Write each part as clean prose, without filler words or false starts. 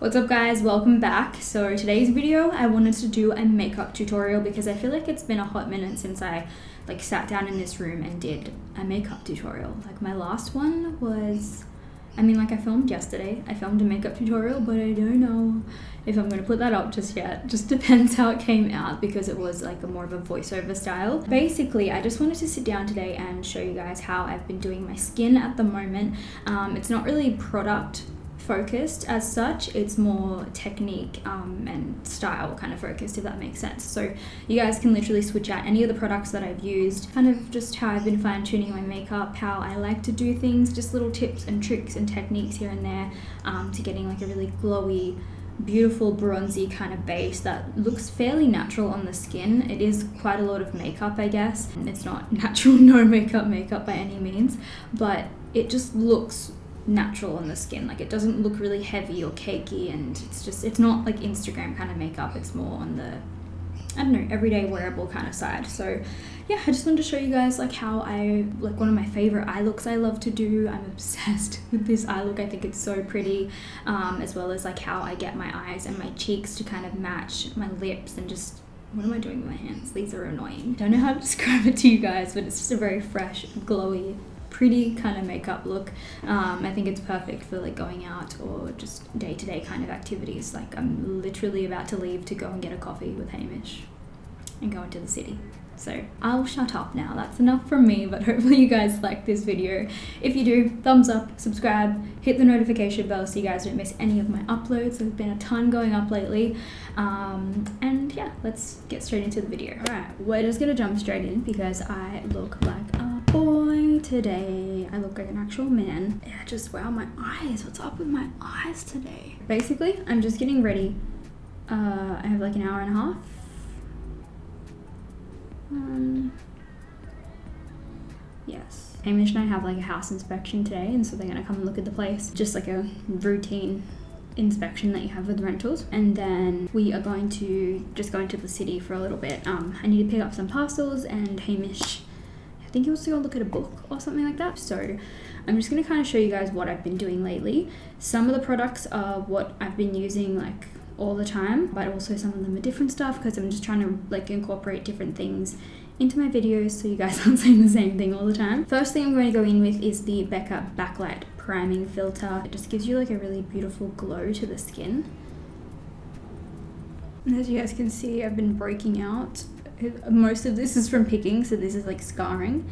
What's up guys, welcome back. So today's video I wanted to do a makeup tutorial because I feel like it's been a hot minute since I sat down in this room and did a makeup tutorial. Like my last one was, I filmed yesterday. I filmed a makeup tutorial, but I don't know if I'm going to put that up just yet. Just depends how it came out because it was like more of a voiceover style. Basically, I just wanted to sit down today and show you guys how I've been doing my skin at the moment. It's not really product focused as such, it's more technique and style kind of focused, if that makes sense. So you guys can literally switch out any of the products that I've used, kind of just how I've been fine-tuning my makeup, how I like to do things, just little tips and tricks and techniques here and there to getting like a really glowy, beautiful bronzy kind of base that looks fairly natural on the skin. It is quite a lot of makeup, I guess. It's not natural no makeup by any means, but it just looks natural on the skin. Like it doesn't look really heavy or cakey, and it's not like Instagram kind of makeup. It's more on the, I don't know, everyday wearable kind of side. So yeah, I just wanted to show you guys like how one of my favorite eye looks I love to do. I'm obsessed with this eye look. I think it's so pretty, as well as like how I get my eyes and my cheeks to kind of match my lips, and just, what am I doing with my hands? These are annoying. Don't know how to describe it to you guys, but it's just a very fresh, glowy, pretty kind of makeup look. I think it's perfect for like going out or just day-to-day kind of activities. Like I'm literally about to leave to go and get a coffee with Hamish and go into the city. So I'll shut up now. That's enough from me, but hopefully you guys like this video. If you do, thumbs up, subscribe, hit the notification bell so you guys don't miss any of my uploads. There's been a ton going up lately. And yeah, let's get straight into the video. All right, we're just gonna jump straight in because I look like a boy today. I look like an actual man. Yeah, just wow, my eyes. What's up with my eyes today? Basically, I'm just getting ready. I have like an hour and a half. Yes. Hamish and I have like a house inspection today, and so they're gonna come and look at the place. Just like a routine inspection that you have with rentals, and then we are going to just go into the city for a little bit. I need to pick up some parcels, and Hamish, I think he wants to go look at a book or something like that. So I'm just going to kind of show you guys what I've been doing lately. Some of the products are what I've been using like all the time, but also some of them are different stuff because I'm just trying to like incorporate different things into my videos so you guys aren't saying the same thing all the time. First thing I'm going to go in with is the Becca Backlight Priming Filter. It just gives you like a really beautiful glow to the skin. And as you guys can see, I've been breaking out. Most of this is from picking, so this is like scarring.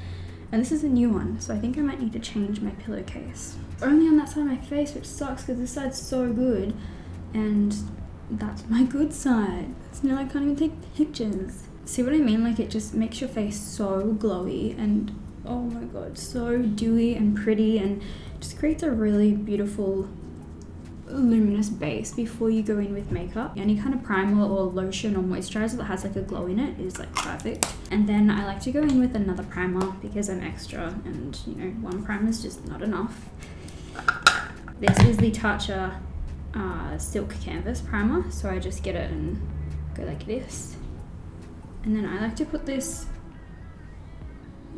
And this is a new one, so I think I might need to change my pillowcase. Only on that side of my face, which sucks because this side's so good. And that's my good side. So now I can't even take pictures. See what I mean? Like it just makes your face so glowy and oh my god, so dewy and pretty, and just creates a really beautiful luminous base before you go in with makeup. Any kind of primer or lotion or moisturizer that has like a glow in it is like perfect. And then I like to go in with another primer because I'm extra, and you know, one primer is just not enough. This is the Tatcha Silk Canvas Primer, so I just get it and go like this. And then I like to put this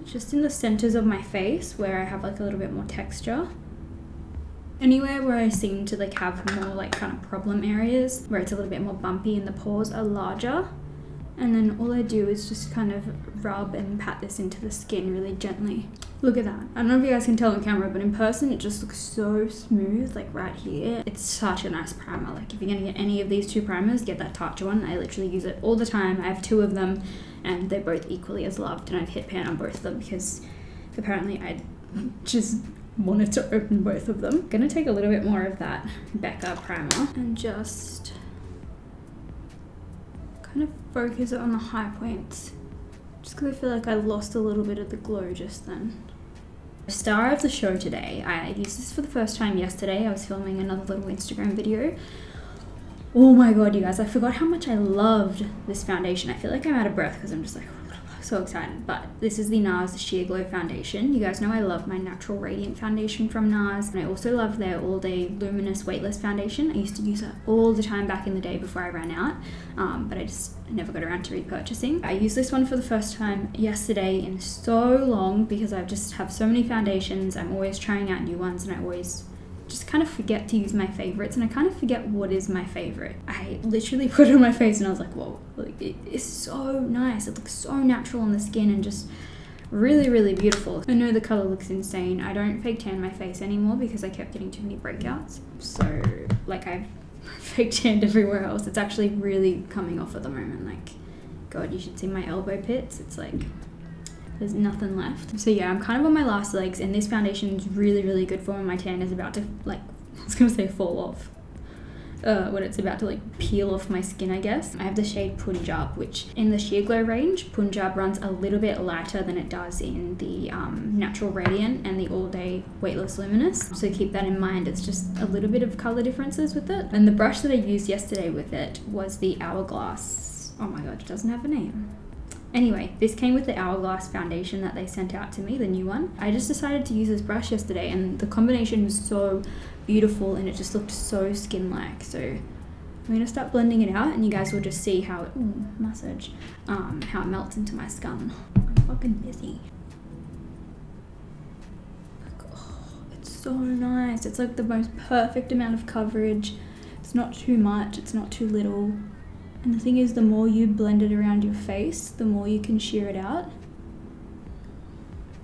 just in the centers of my face where I have like a little bit more texture. Anywhere where I seem to like have more like kind of problem areas where it's a little bit more bumpy and the pores are larger. And then all I do is just kind of rub and pat this into the skin really gently. Look at that. I don't know if you guys can tell on camera, but in person it just looks so smooth, like right here. It's such a nice primer. Like if you're gonna get any of these two primers, get that Tatcha one. I literally use it all the time. I have two of them and they're both equally as loved, and I've hit pan on both of them because apparently I just wanted to open both of them. I'm gonna take a little bit more of that Becca primer and just kind of focus it on the high points, just because I feel like I lost a little bit of the glow just then. Star of the show today. I used this for the first time yesterday. I was filming another little Instagram video. Oh my god, you guys, I forgot how much I loved this foundation. I feel like I'm out of breath because I'm just like so excited. But this is the NARS Sheer Glow Foundation. You guys know I love my Natural Radiant foundation from NARS, and I also love their All Day Luminous Weightless foundation. I used to use it all the time back in the day before I ran out, but I just never got around to repurchasing. I used this one for the first time yesterday in so long because I just have so many foundations. I'm always trying out new ones, and I always just kind of forget to use my favorites, and I kind of forget what is my favorite. I literally put it on my face and I was like, whoa, like it is so nice. It looks so natural on the skin and just really, really beautiful. I know the color looks insane. I don't fake tan my face anymore because I kept getting too many breakouts. So like I've fake tanned everywhere else. It's actually really coming off at the moment. Like, God, you should see my elbow pits. It's like there's nothing left. So yeah, I'm kind of on my last legs, and this foundation is really, really good for when my tan is about to, like, I was gonna say fall off. When it's about to like peel off my skin, I guess. I have the shade Punjab, which in the Sheer Glow range, Punjab runs a little bit lighter than it does in the Natural Radiant and the All Day Weightless Luminous. So keep that in mind. It's just a little bit of color differences with it. And the brush that I used yesterday with it was the Hourglass. Oh my God, it doesn't have a name. Anyway, this came with the Hourglass foundation that they sent out to me, the new one. I just decided to use this brush yesterday, and the combination was so beautiful and it just looked so skin-like. So I'm gonna start blending it out, and you guys will just see how it how it melts into my skin. I'm fucking busy. Like, oh, it's so nice. It's like the most perfect amount of coverage. It's not too much, it's not too little. And the thing is, the more you blend it around your face, the more you can sheer it out.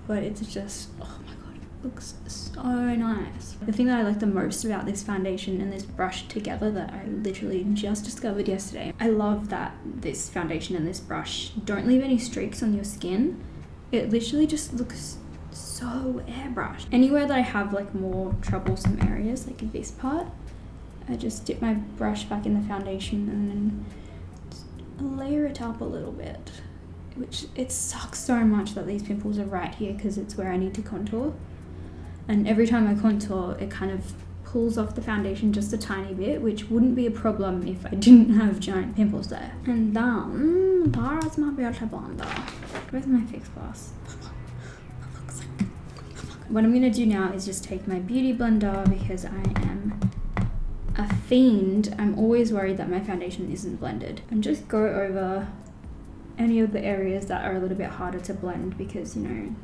But it's just, oh my God, it looks so nice. The thing that I like the most about this foundation and this brush together that I literally just discovered yesterday, I love that this foundation and this brush don't leave any streaks on your skin. It literally just looks so airbrushed. Anywhere that I have like more troublesome areas, like this part, I just dip my brush back in the foundation and then layer it up a little bit, which it sucks so much that these pimples are right here because it's where I need to contour, and every time I contour it kind of pulls off the foundation just a tiny bit, which wouldn't be a problem if I didn't have giant pimples there. And then there's my beauty blender. Where's my fix glass? What I'm gonna do now is just take my beauty blender because I am a fiend. I'm always worried that my foundation isn't blended, and just go over any of the areas that are a little bit harder to blend because, you know,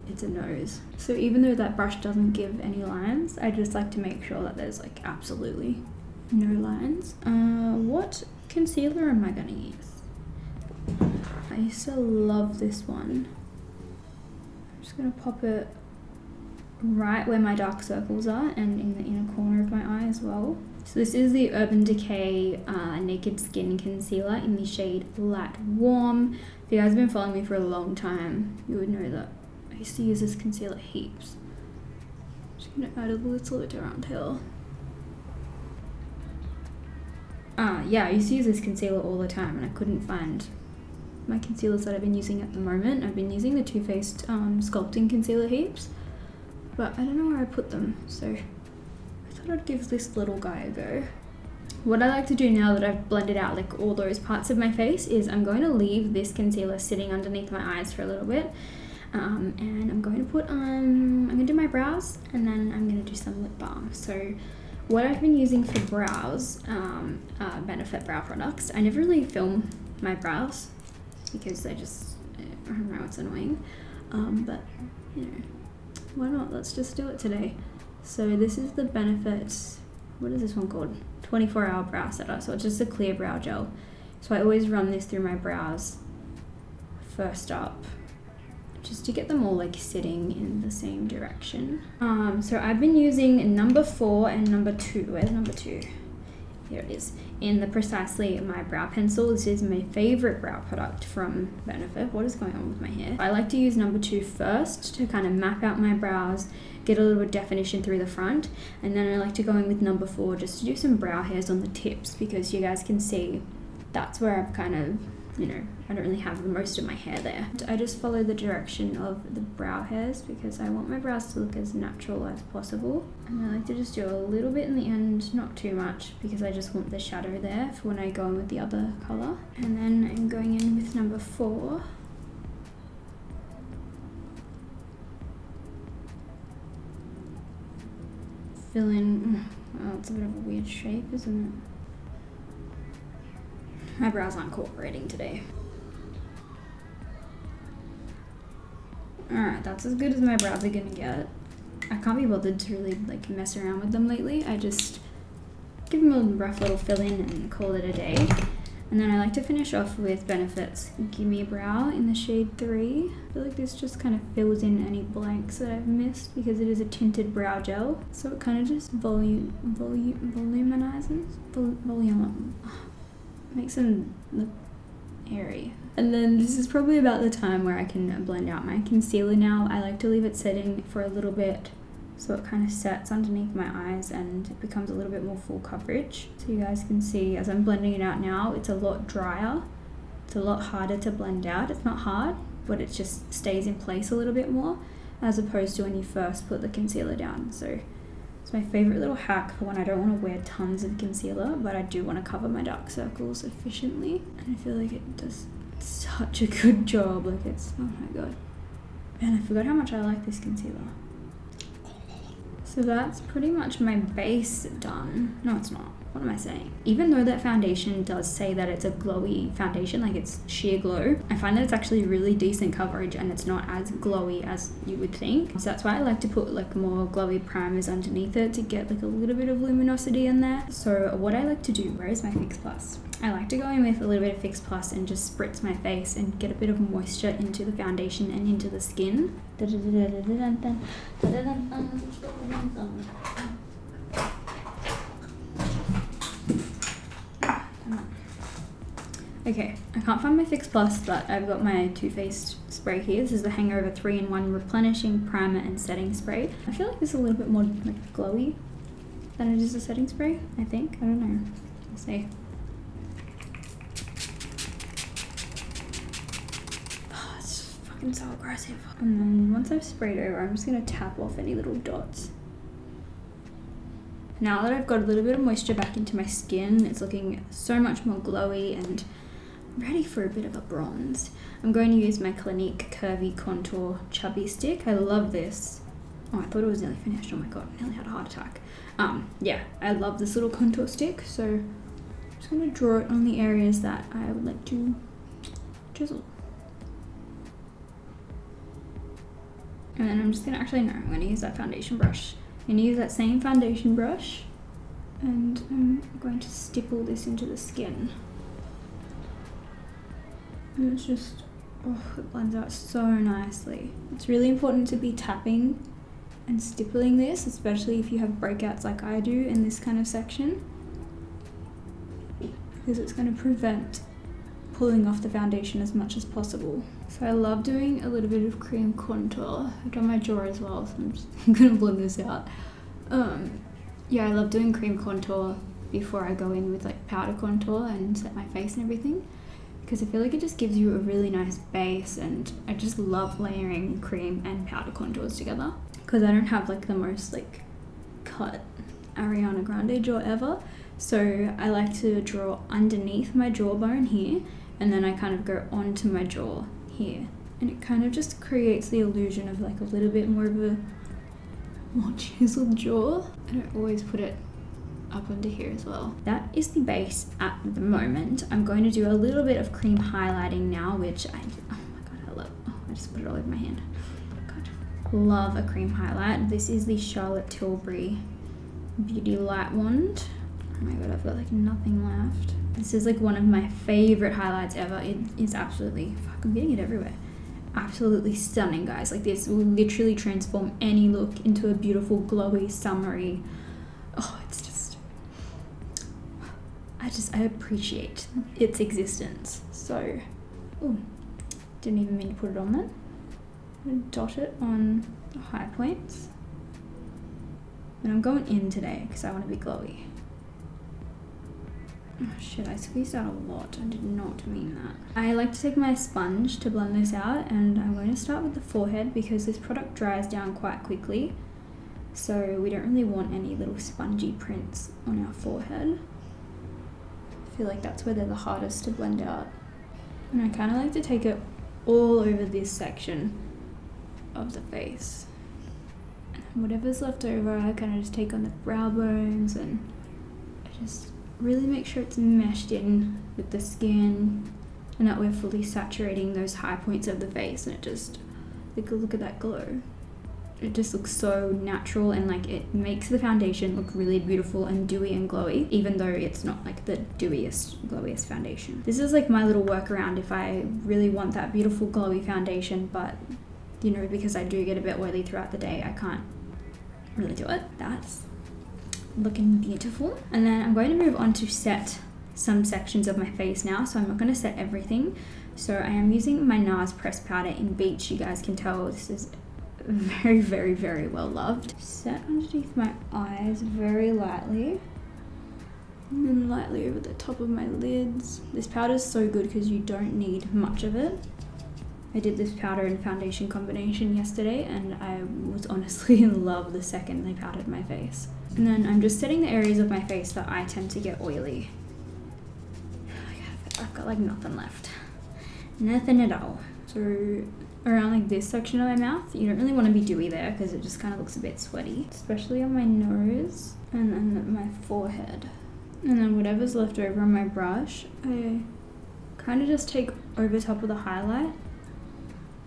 it's a nose. So even though that brush doesn't give any lines, I just like to make sure that there's like absolutely no lines. What concealer am I gonna use? I used to love this one. I'm just gonna pop it right where my dark circles are and in the inner corner of my eye as well. So this is the Urban Decay Naked Skin Concealer in the shade Light Warm. If you guys have been following me for a long time, you would know that I used to use this concealer heaps. Just gonna add a little bit around here. Yeah, I used to use this concealer all the time and I couldn't find my concealers that I've been using at the moment. I've been using the Too Faced Sculpting Concealer heaps, but I don't know where I put them, so I thought I'd give this little guy a go. What I like to do now that I've blended out like all those parts of my face is I'm going to leave this concealer sitting underneath my eyes for a little bit, and I'm going to put I'm going to do my brows, and then I'm going to do some lip balm. So what I've been using for brows, Benefit brow products. I never really film my brows because I don't know, it's annoying, but you know, why not? Let's just do it today. So this is the Benefit, what is this one called? 24-hour brow setter. So it's just a clear brow gel. So I always run this through my brows first up, just to get them all like sitting in the same direction. So I've been using number 4 and number 2. Where's number 2? Here it is. In the Precisely My Brow Pencil. This is my favorite brow product from Benefit. What is going on with my hair? I like to use number 2 first to kind of map out my brows, get a little bit of definition through the front, and then I like to go in with number 4 just to do some brow hairs on the tips, because you guys can see that's where I'm kind of, you know, I don't really have the most of my hair there. I just follow the direction of the brow hairs because I want my brows to look as natural as possible. And I like to just do a little bit in the end, not too much, because I just want the shadow there for when I go in with the other colour. And then I'm going in with number 4. Fill in, oh, it's a bit of a weird shape, isn't it? My brows aren't cooperating today. Alright, that's as good as my brows are gonna get. I can't be bothered to really like mess around with them lately. I just give them a rough little fill in and call it a day. And then I like to finish off with Benefit's Gimme Brow in the shade 3. I feel like this just kind of fills in any blanks that I've missed because it is a tinted brow gel. So it kind of just voluminizes, makes them look airy. And then this is probably about the time where I can blend out my concealer now. I like to leave it setting for a little bit so it kind of sets underneath my eyes and it becomes a little bit more full coverage. So you guys can see as I'm blending it out now, it's a lot drier. It's a lot harder to blend out. It's not hard, but it just stays in place a little bit more as opposed to when you first put the concealer down. So it's my favorite little hack for when I don't want to wear tons of concealer, but I do want to cover my dark circles efficiently. And I feel like it does such a good job. Like it's, oh my god. And I forgot how much I like this concealer. So that's pretty much my base done. No, it's not. What am I saying? Even though that foundation does say that it's a glowy foundation, like it's sheer glow, I find that it's actually really decent coverage and it's not as glowy as you would think. So that's why I like to put like more glowy primers underneath it to get like a little bit of luminosity in there. So what I like to do, where is my Fix Plus? I like to go in with a little bit of Fix Plus and just spritz my face and get a bit of moisture into the foundation and into the skin. Okay, I can't find my Fix Plus, but I've got my Too Faced spray here. This is the Hangover 3-in-1 Replenishing Primer and Setting Spray. I feel like this is a little bit more like glowy than it is a setting spray, I think. I don't know. We'll see. Oh, it's fucking so aggressive. And then once I've sprayed over, I'm just gonna tap off any little dots. Now that I've got a little bit of moisture back into my skin, it's looking so much more glowy and ready for a bit of a bronze. I'm going to use my Clinique Curvy Contour Chubby Stick. I love this. Oh, I thought it was nearly finished. Oh my god, I nearly had a heart attack. Yeah, I love this little contour stick, so I'm just going to draw it on the areas that I would like to chisel. And then I'm just going to, actually no, I'm going to use that foundation brush. I'm going to use that same foundation brush and I'm going to stipple this into the skin. And it's just, oh, it blends out so nicely. It's really important to be tapping and stippling this, especially if you have breakouts like I do in this kind of section, because it's going to prevent pulling off the foundation as much as possible. So I love doing a little bit of cream contour. I've done my jaw as well, so I'm just going to blend this out. Yeah, I love doing cream contour before I go in with like powder contour and set my face and everything, because I feel like it just gives you a really nice base, and I just love layering cream and powder contours together because I don't have like the most like cut Ariana Grande jaw ever. So I like to draw underneath my jawbone here, and then I kind of go onto my jaw here, and it kind of just creates the illusion of like a little bit more of a more chiseled jaw. I don't always put it up under here as well. That is the base at the moment. I'm going to do a little bit of cream highlighting now, which oh my god, I love. Oh, I just put it all over my hand. God, love a cream highlight. This is the Charlotte Tilbury Beauty Light Wand. Oh my god, I've got like nothing left. This is like one of my favorite highlights ever. It is absolutely, fuck, I'm getting it everywhere. Absolutely stunning, guys. Like this will literally transform any look into a beautiful, glowy, summery. Oh, it's just, I appreciate its existence. So, oh, didn't even mean to put it on there. I'm gonna dot it on the high points. And I'm going in today because I want to be glowy. Oh shit, I squeezed out a lot. I did not mean that. I like to take my sponge to blend this out, and I'm going to start with the forehead because this product dries down quite quickly. So we don't really want any little spongy prints on our forehead. I feel like that's where they're the hardest to blend out. And I kind of like to take it all over this section of the face. And whatever's left over, I kind of just take on the brow bones, and I just really make sure it's meshed in with the skin and that we're fully saturating those high points of the face, and it just, look at that glow. it just looks so natural, and like it makes the foundation look really beautiful and dewy and glowy, even though it's not like the dewiest, glowiest foundation. This is like my little workaround if I really want that beautiful glowy foundation, but you know, because I do get a bit oily throughout the day, I can't really do it. That's looking beautiful. And then I'm going to move on to set some sections of my face now, so I'm not going to set everything. So I am using my NARS pressed powder in Beach. You guys can tell this is very, very, very well loved. Set underneath my eyes very lightly, and then lightly over the top of my lids. This powder is so good because you don't need much of it. I did this powder and foundation combination yesterday, and I was honestly in love the second they powdered my face. And then I'm just setting the areas of my face that I tend to get oily. I've got like nothing left. Nothing at all. So around like this section of my mouth, you don't really want to be dewy there because it just kind of looks a bit sweaty, especially on my nose and then my forehead. And then whatever's left over on my brush, I kind of just take over top of the highlight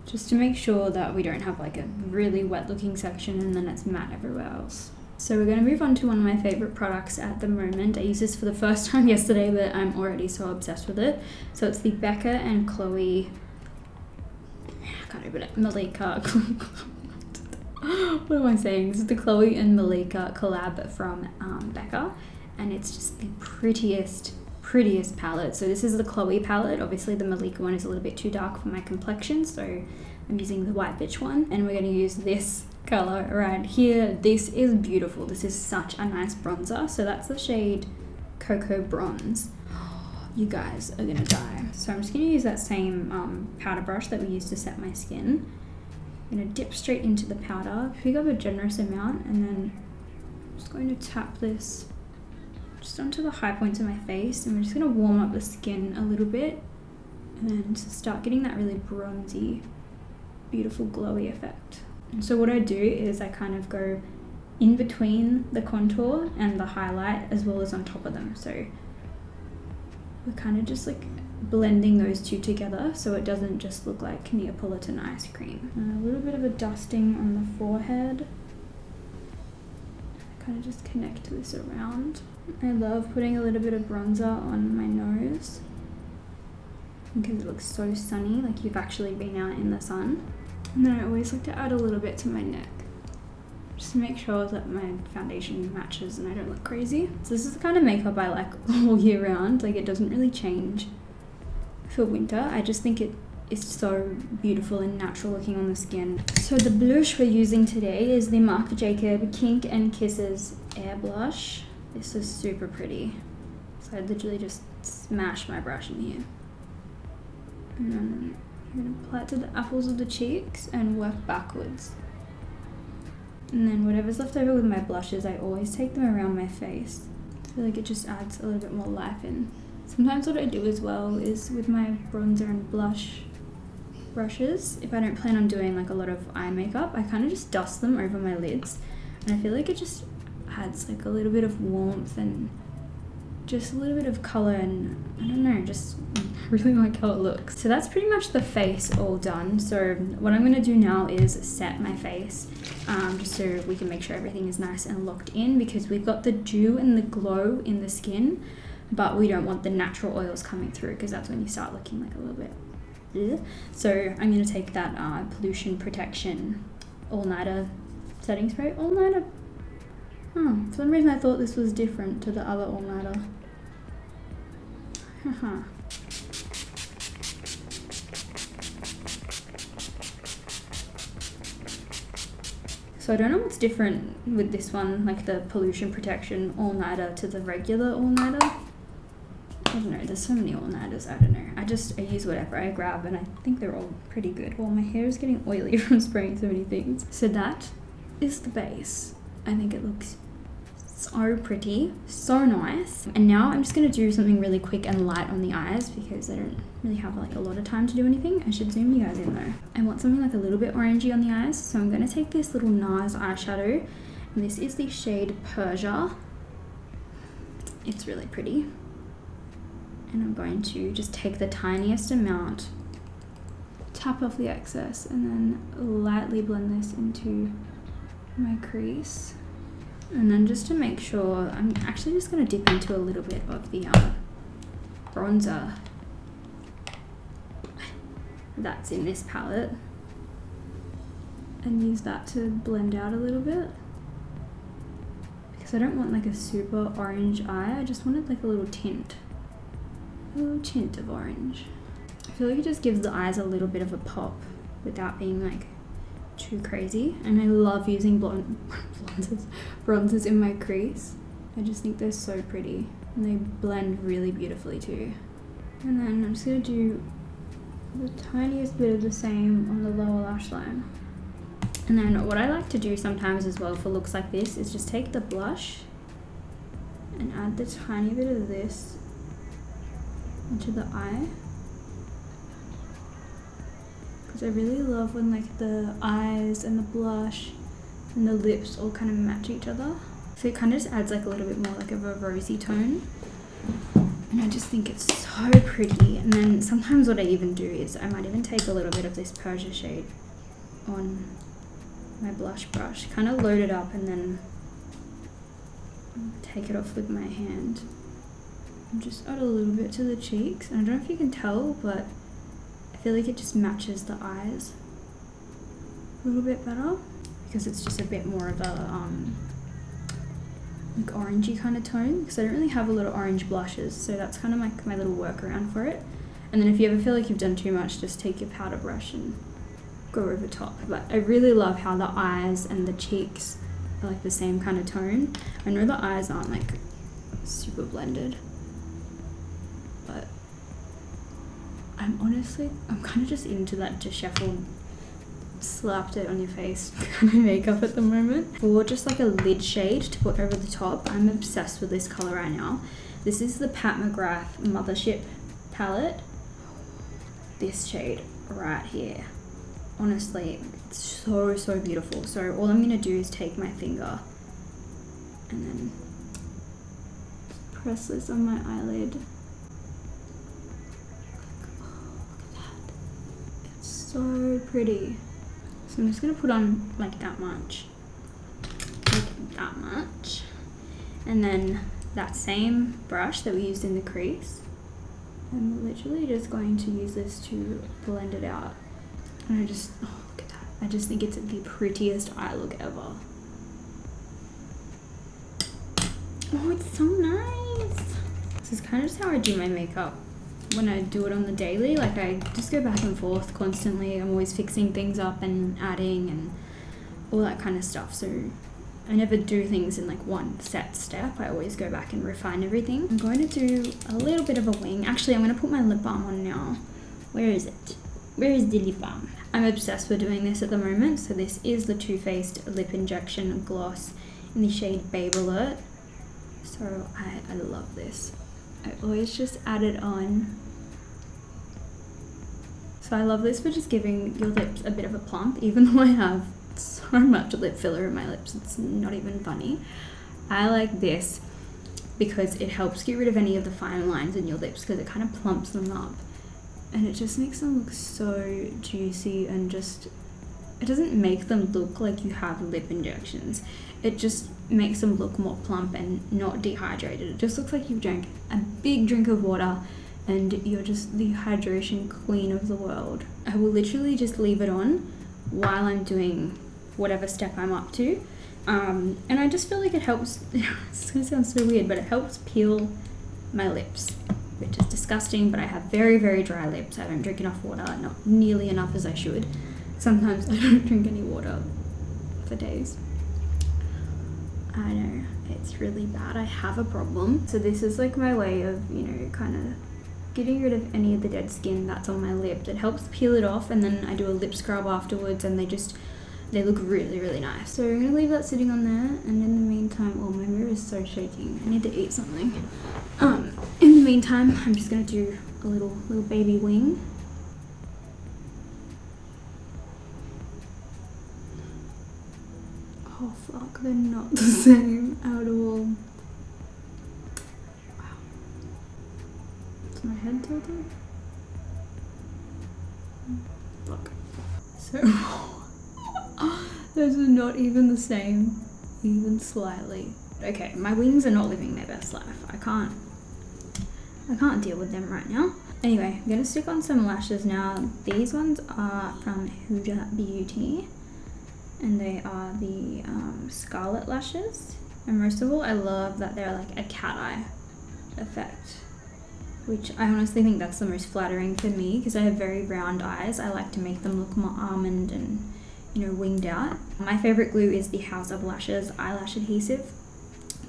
just to make sure that we don't have like a really wet looking section and then it's matte everywhere else. So we're going to move on to one of my favorite products at the moment. I used this for the first time yesterday, but I'm already so obsessed with it. So it's the Becca and Chloe, I can't open it, Malika. What am I saying? This is the Chloe and Malika collab from Becca, and it's just the prettiest palette. So this is the Chloe palette. Obviously the Malika one is a little bit too dark for my complexion, so I'm using the White Bitch one, and we're going to use this color right here. This is beautiful. This is such a nice bronzer. So that's the shade Cocoa Bronze. You guys are gonna die. So I'm just gonna use that same powder brush that we used to set my skin. I'm gonna dip straight into the powder, pick up a generous amount, and then I'm just going to tap this just onto the high points of my face, and we're just gonna warm up the skin a little bit and start getting that really bronzy, beautiful glowy effect. And so what I do is I kind of go in between the contour and the highlight as well as on top of them. So we're kind of just like blending those two together so it doesn't just look like Neapolitan ice cream. And a little bit of a dusting on the forehead. Kind of just connect this around. I love putting a little bit of bronzer on my nose because it looks so sunny, like you've actually been out in the sun. And then I always like to add a little bit to my neck, just to make sure that my foundation matches and I don't look crazy. So this is the kind of makeup I like all year round. Like it doesn't really change for winter. I just think it is so beautiful and natural looking on the skin. So the blush we're using today is the Marc Jacob Kink and Kisses Air Blush. This is super pretty. So I literally just smashed my brush in here. And then I'm going to apply it to the apples of the cheeks and work backwards. And then whatever's left over with my blushes, I always take them around my face. I feel like it just adds a little bit more life in. Sometimes what I do as well is with my bronzer and blush brushes, if I don't plan on doing like a lot of eye makeup, I kind of just dust them over my lids. And I feel like it just adds like a little bit of warmth and just a little bit of color, and I don't know, just really like how it looks. So that's pretty much the face all done. So what I'm going to do now is set my face, just so we can make sure everything is nice and locked in, because we've got the dew and the glow in the skin, but we don't want the natural oils coming through because that's when you start looking like a little bit bleh. So I'm going to take that pollution protection all-nighter setting spray. All-nighter, for some reason I thought this was different to the other all-nighter. So I don't know what's different with this one, like the pollution protection all-nighter to the regular all-nighter. I don't know, there's so many all-nighters, I don't know. I use whatever I grab and I think they're all pretty good. Well, my hair is getting oily from spraying so many things. So that is the base. I think it looks so pretty, so nice. And now I'm just gonna do something really quick and light on the eyes because I don't really have like a lot of time to do anything. I should zoom you guys in though. I want something like a little bit orangey on the eyes, so I'm gonna take this little NARS eyeshadow, and this is the shade Persia. It's really pretty. And I'm going to just take the tiniest amount, tap off the excess, and then lightly blend this into my crease. And then just to make sure, I'm actually just going to dip into a little bit of the bronzer that's in this palette and use that to blend out a little bit, because I don't want like a super orange eye. I just wanted like a little tint of orange. I feel like it just gives the eyes a little bit of a pop without being like too crazy. And I love using bronzers in my crease. I just think they're so pretty and they blend really beautifully too. And then I'm just going to do the tiniest bit of the same on the lower lash line. And then what I like to do sometimes as well for looks like this is just take the blush and add the tiny bit of this into the eye. Because I really love when like the eyes and the blush and the lips all kind of match each other. So it kind of just adds like a little bit more like of a rosy tone. And I just think it's so pretty. And then sometimes what I even do is I might even take a little bit of this Persia shade on my blush brush, kind of load it up and then take it off with my hand. And just add a little bit to the cheeks. And I don't know if you can tell, but I feel like it just matches the eyes a little bit better because it's just a bit more of a like orangey kind of tone, because I don't really have a lot of orange blushes, so that's kind of like my little workaround for it. And then if you ever feel like you've done too much, just take your powder brush and go over top. But I really love how the eyes and the cheeks are like the same kind of tone. I know the eyes aren't like super blended, but I'm kind of just into that disheveled, slapped it on your face kind of makeup at the moment. For just like a lid shade to put over the top, I'm obsessed with this color right now. This is the Pat McGrath Mothership palette. This shade right here. Honestly, it's so beautiful. So all I'm gonna do is take my finger and then press this on my eyelid. Look at that. It's so pretty. So I'm just going to put on like that much. And then that same brush that we used in the crease, I'm literally just going to use this to blend it out. And oh, look at that. I just think it's the prettiest eye look ever. Oh, it's so nice. This is kind of just how I do my makeup when I do it on the daily. Like I just go back and forth constantly. I'm always fixing things up and adding and all that kind of stuff. So I never do things in like one set step. I always go back and refine everything. I'm going to do a little bit of a wing. Actually, I'm going to put my lip balm on now. Where is it? Where is the lip balm? I'm obsessed with doing this at the moment. So this is the Too Faced Lip Injection Gloss in the shade Babe Alert. So I love this. I always just add it on. So I love this for just giving your lips a bit of a plump, even though I have so much lip filler in my lips, it's not even funny. I like this because it helps get rid of any of the fine lines in your lips, because it kind of plumps them up and it just makes them look so juicy, and just, it doesn't make them look like you have lip injections. It just makes them look more plump and not dehydrated. It just looks like you've drank a big drink of water and you're just the hydration queen of the world. I will literally just leave it on while I'm doing whatever step I'm up to. And I just feel like it helps, it's gonna sound so weird, but it helps peel my lips, which is disgusting, but I have very dry lips. I don't drink enough water, not nearly enough as I should. Sometimes I don't drink any water for days. I know, it's really bad. I have a problem. So this is like my way of, you know, kind of getting rid of any of the dead skin that's on my lip. It helps peel it off, and then I do a lip scrub afterwards, and they look really nice. So I'm gonna leave that sitting on there, and in the meantime, oh, my mirror is so shaking. I need to eat something. In the meantime, I'm just gonna do a little baby wing. Oh fuck, they're not the same at all. Wow. Is my head tilted? Fuck. So Those are not even the same, even slightly. Okay, my wings are not living their best life. I can't deal with them right now. Anyway, I'm gonna stick on some lashes now. These ones are from Huda Beauty, and they are the Scarlet lashes. And most of all, I love that they're like a cat eye effect, which I honestly think that's the most flattering for me because I have very round eyes. I like to make them look more almond and, you know, winged out. My favorite glue is the House of Lashes eyelash adhesive.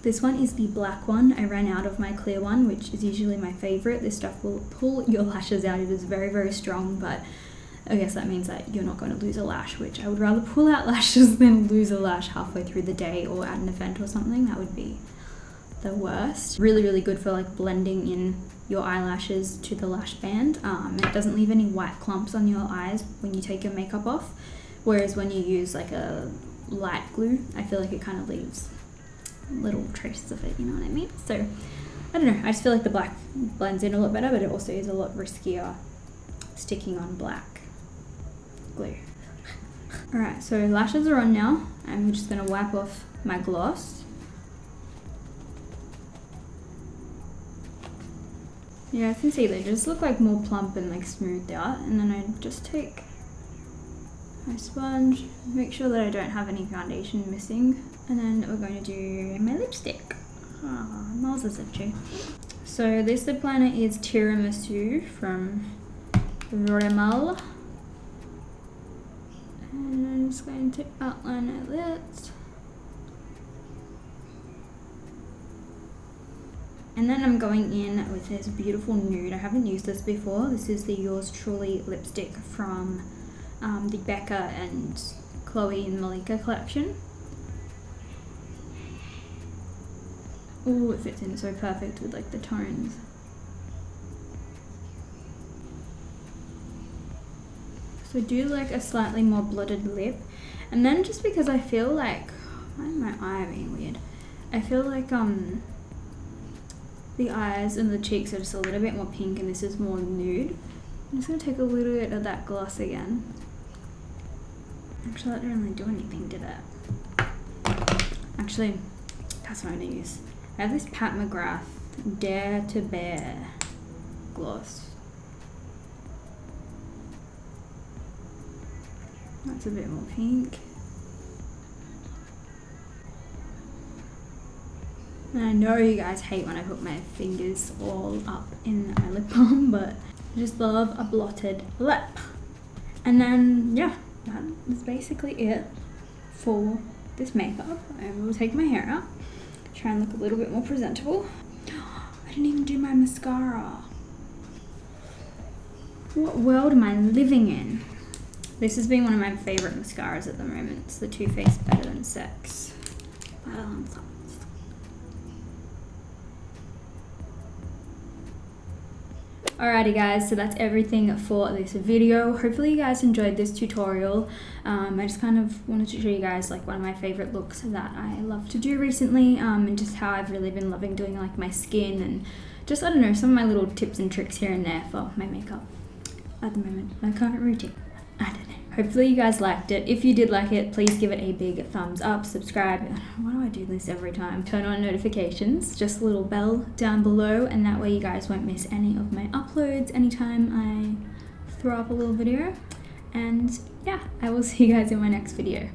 This one is the black one. I ran out of my clear one, which is usually my favorite. This stuff will pull your lashes out. It is very, very strong, but I guess that means that you're not going to lose a lash, which I would rather pull out lashes than lose a lash halfway through the day or at an event or something. That would be the worst. Really, really good for like blending in your eyelashes to the lash band. It doesn't leave any white clumps on your eyes when you take your makeup off. Whereas when you use like a light glue, I feel like it kind of leaves little traces of it, you know what I mean? So I don't know, I just feel like the black blends in a lot better, but it also is a lot riskier sticking on black glue. Alright, so lashes are on now. I'm just gonna wipe off my gloss. Yeah, I can see they just look like more plump and like smoothed out, and then I just take my sponge, make sure that I don't have any foundation missing, and then we're going to do my lipstick. Miles is itchy. So this lip liner is Tiramisu from Rimmel, and I'm just going to outline my lips. And then I'm going in with this beautiful nude. I haven't used this before. This is the Yours Truly lipstick from the Becca and Chloe and Malika collection. Oh, it fits in so perfect with like the tones. So do like a slightly more blotted lip, and then just because I feel like, why is my eye being weird? I feel like the eyes and the cheeks are just a little bit more pink and this is more nude. I'm just gonna take a little bit of that gloss again. Actually, that didn't really do anything, did it? Actually, that's what I'm gonna use. I have this Pat McGrath Dare to Bear gloss. That's a bit more pink. And I know you guys hate when I put my fingers all up in my lip balm, but I just love a blotted lip. And then, yeah, that is basically it for this makeup. I will take my hair out, try and look a little bit more presentable. I didn't even do my mascara. What world am I living in? This has been one of my favorite mascaras at the moment. It's the Too Faced Better Than Sex. Alrighty guys, so that's everything for this video. Hopefully you guys enjoyed this tutorial. I just kind of wanted to show you guys like one of my favorite looks that I love to do recently, and just how I've really been loving doing like my skin and just, I don't know, some of my little tips and tricks here and there for my makeup at the moment, my current routine. I don't know. Hopefully you guys liked it. If you did like it, please give it a big thumbs up, subscribe. Why do I do this every time? Turn on notifications, just a little bell down below, and that way you guys won't miss any of my uploads anytime I throw up a little video. And yeah, I will see you guys in my next video.